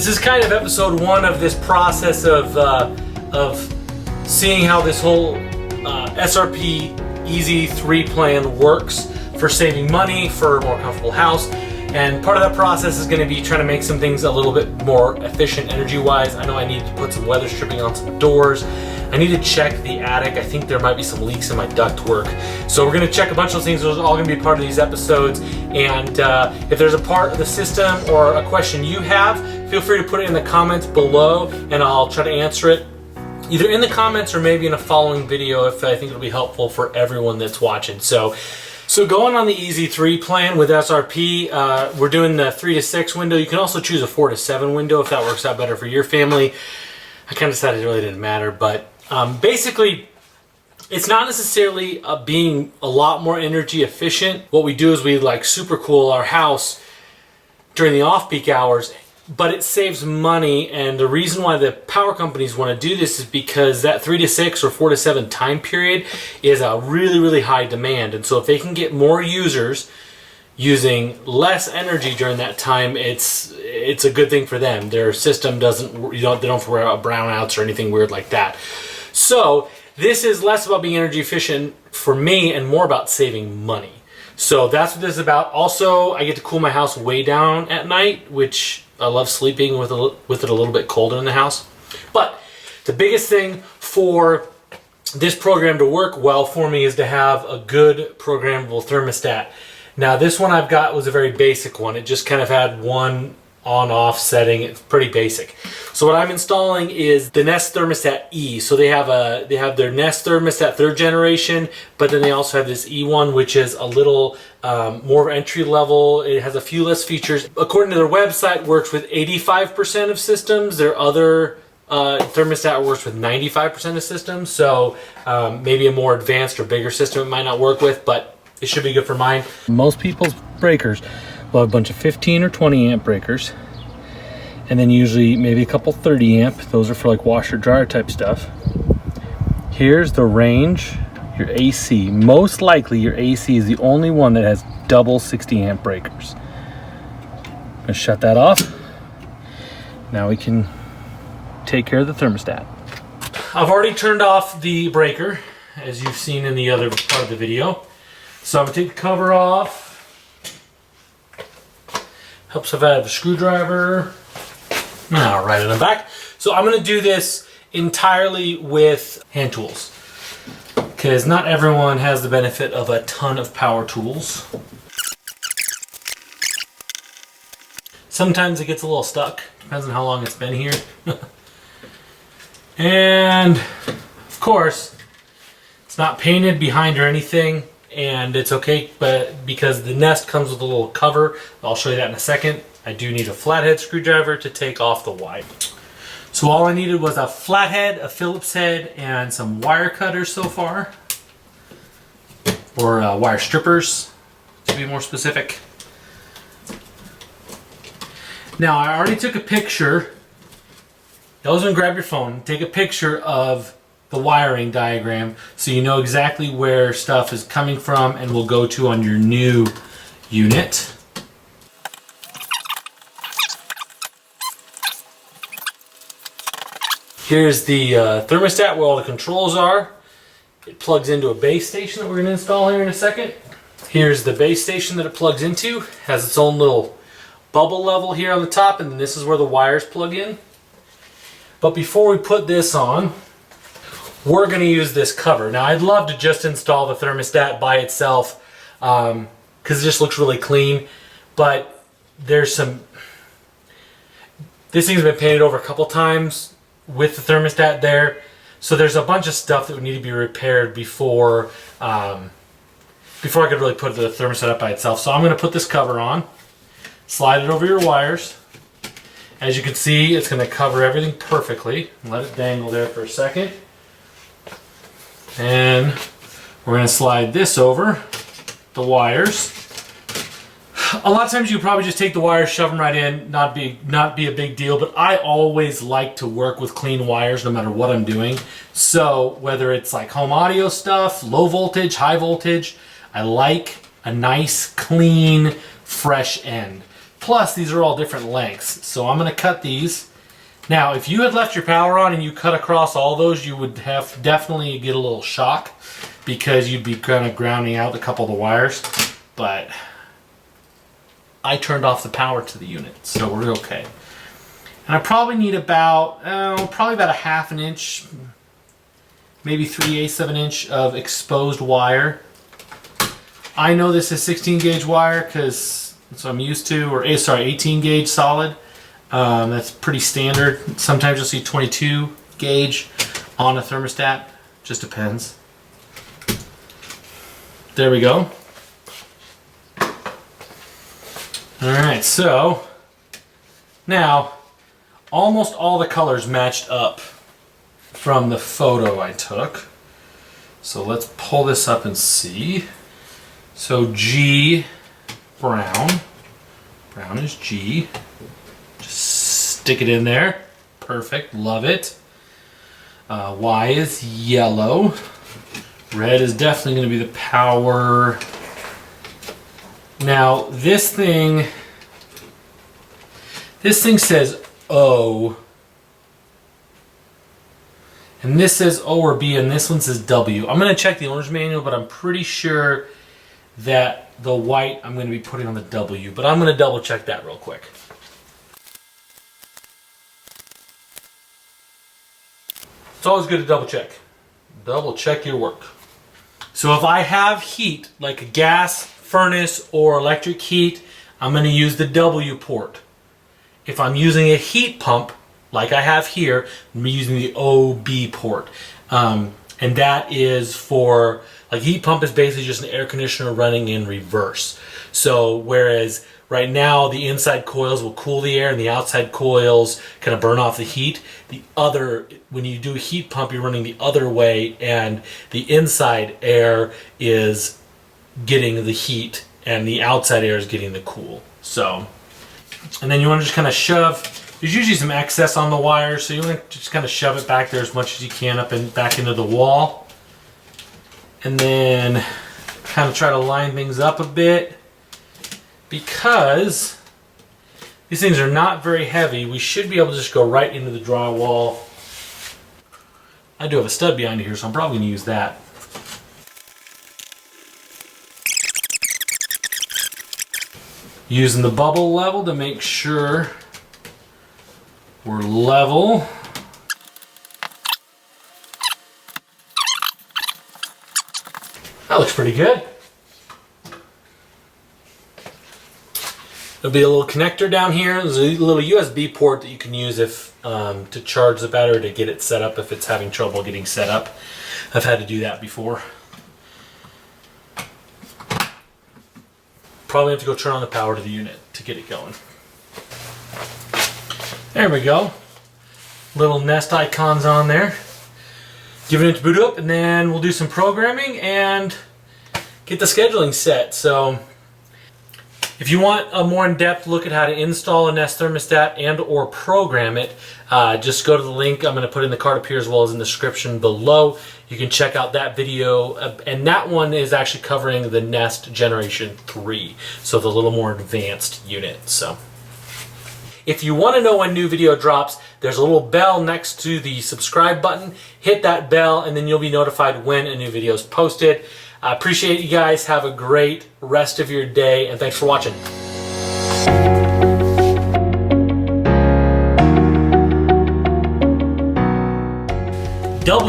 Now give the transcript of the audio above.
This is kind of episode 1 of this process of seeing how this whole SRP EZ-3 plan works for saving money for a more comfortable house. And part of that process is going to be trying to make some things a little bit more efficient energy-wise. I know I need to put some weather stripping on some doors. I need to check the attic. I think there might be some leaks in my ductwork. So we're going to check a bunch of those things. Those are all going to be part of these episodes. And if there's a part of the system or a question you have, feel free to put it in the comments below and I'll try to answer it either in the comments or maybe in a following video if I think it'll be helpful for everyone that's watching. So going on the EZ-3 plan with SRP, we're doing the 3 to 6 window. You can also choose a 4 to 7 window if that works out better for your family. I kind of decided it really didn't matter, but basically it's not necessarily being a lot more energy efficient. What we do is we like super cool our house during the off-peak hours, but it saves money. And the reason why the power companies want to do this is because that 3 to 6 or 4 to 7 time period is a really, really high demand. And so if they can get more users using less energy during that time, it's a good thing for them. Their system doesn't, they don't have to worry about brownouts or anything weird like that. So this is less about being energy efficient for me and more about saving money. So that's what this is about. Also, I get to cool my house way down at night, which I love sleeping with it a little bit colder in the house. But the biggest thing for this program to work well for me is to have a good programmable thermostat. Now this one I've got was a very basic one. It just kind of had one on-off setting. It's pretty basic. So what I'm installing is the Nest Thermostat E. So they have their Nest Thermostat 3rd generation, but then they also have this E1, which is a little more entry level. It has a few less features. According to their website, works with 85% of systems. Their other thermostat works with 95% of systems. So maybe a more advanced or bigger system it might not work with, but it should be good for mine. Most people's breakers will have a bunch of 15 or 20 amp breakers, and then usually maybe a couple 30 amp. Those are for like washer dryer type stuff. Here's the range, your AC. Most likely your AC is the only one that has double 60 amp breakers. I'm gonna shut that off. Now we can take care of the thermostat. I've already turned off the breaker, as you've seen in the other part of the video. So I'm gonna take the cover off. Helps if I have a screwdriver. Now, right in the back. So I'm gonna do this entirely with hand tools, because not everyone has the benefit of a ton of power tools. Sometimes it gets a little stuck, depends on how long it's been here. And of course, it's not painted behind or anything, and it's okay, but because the Nest comes with a little cover, I'll show you that in a second. I do need a flathead screwdriver to take off the wire. So all I needed was a flathead, a Phillips head, and some wire cutters so far, or wire strippers to be more specific. Now I already took a picture. You always want to grab your phone, take a picture of the wiring diagram so you know exactly where stuff is coming from and will go to on your new unit. Here's the thermostat where all the controls are. It plugs into a base station that we're going to install here in a second. Here's the base station that it plugs into. It has its own little bubble level here on the top, and then this is where the wires plug in. But before we put this on, we're going to use this cover. Now I'd love to just install the thermostat by itself because it just looks really clean, but there's some, this thing's been painted over a couple times with the thermostat there, so there's a bunch of stuff that would need to be repaired before I could really put the thermostat up by itself. So I'm going to put this cover on, slide it over your wires. As you can see, it's going to cover everything perfectly. Let it dangle there for a second. And we're going to slide this over the wires. A lot of times you probably just take the wires, shove them right in, not be a big deal, but I always like to work with clean wires no matter what I'm doing. So whether it's like home audio stuff, low voltage, high voltage, I like a nice, clean, fresh end. Plus, these are all different lengths. So I'm gonna cut these. Now, if you had left your power on and you cut across all those, you would have definitely get a little shock because you'd be kind of grounding out a couple of the wires. But I turned off the power to the unit, so we're okay. And I probably need about, probably about a half an inch, maybe 3/8 of an inch of exposed wire. I know this is 16 gauge wire because that's what I'm used to, or sorry, 18 gauge solid. That's pretty standard. Sometimes you'll see 22 gauge on a thermostat. Just depends. There we go. Alright, so now almost all the colors matched up from the photo I took. So let's pull this up and see. So G, brown. Brown is G. Just stick it in there. Perfect, love it. Y is yellow. Red is definitely going to be the power. Now this thing says O. And this says O or B, and this one says W. I'm going to check the owner's manual, but I'm pretty sure that the white I'm going to be putting on the W. But I'm going to double check that real quick. It's always good to double check. Double check your work. So if I have heat, like a gas furnace or electric heat, I'm going to use the W port. If I'm using a heat pump, like I have here, I'm using the OB port. And that is for, like, heat pump is basically just an air conditioner running in reverse. So whereas right now the inside coils will cool the air and the outside coils kind of burn off the heat, when you do a heat pump, you're running the other way, and the inside air is getting the heat and the outside air is getting the cool. So, and then you want to just kind of shove. There's usually some excess on the wire, so you want to just kind of shove it back there as much as you can up and back into the wall. And then kind of try to line things up a bit. Because these things are not very heavy, we should be able to just go right into the drywall. I do have a stud behind here, so I'm probably going to use that. Using the bubble level to make sure we're level. That looks pretty good. There'll be a little connector down here. There's a little USB port that you can use if to charge the battery to get it set up if it's having trouble getting set up. I've had to do that before. Probably have to go turn on the power to the unit to get it going. There we go. Little Nest icons on there. Giving it to boot up, and then we'll do some programming and get the scheduling set. So if you want a more in-depth look at how to install a Nest Thermostat and or program it, just go to the link I'm going to put in the card up here as well as in the description below. You can check out that video, and that one is actually covering the Nest Generation 3, so the little more advanced unit. So if you want to know when new video drops, there's a little bell next to the subscribe button. Hit that bell and then you'll be notified when a new video is posted. I appreciate you guys. Have a great rest of your day, and thanks for watching. No.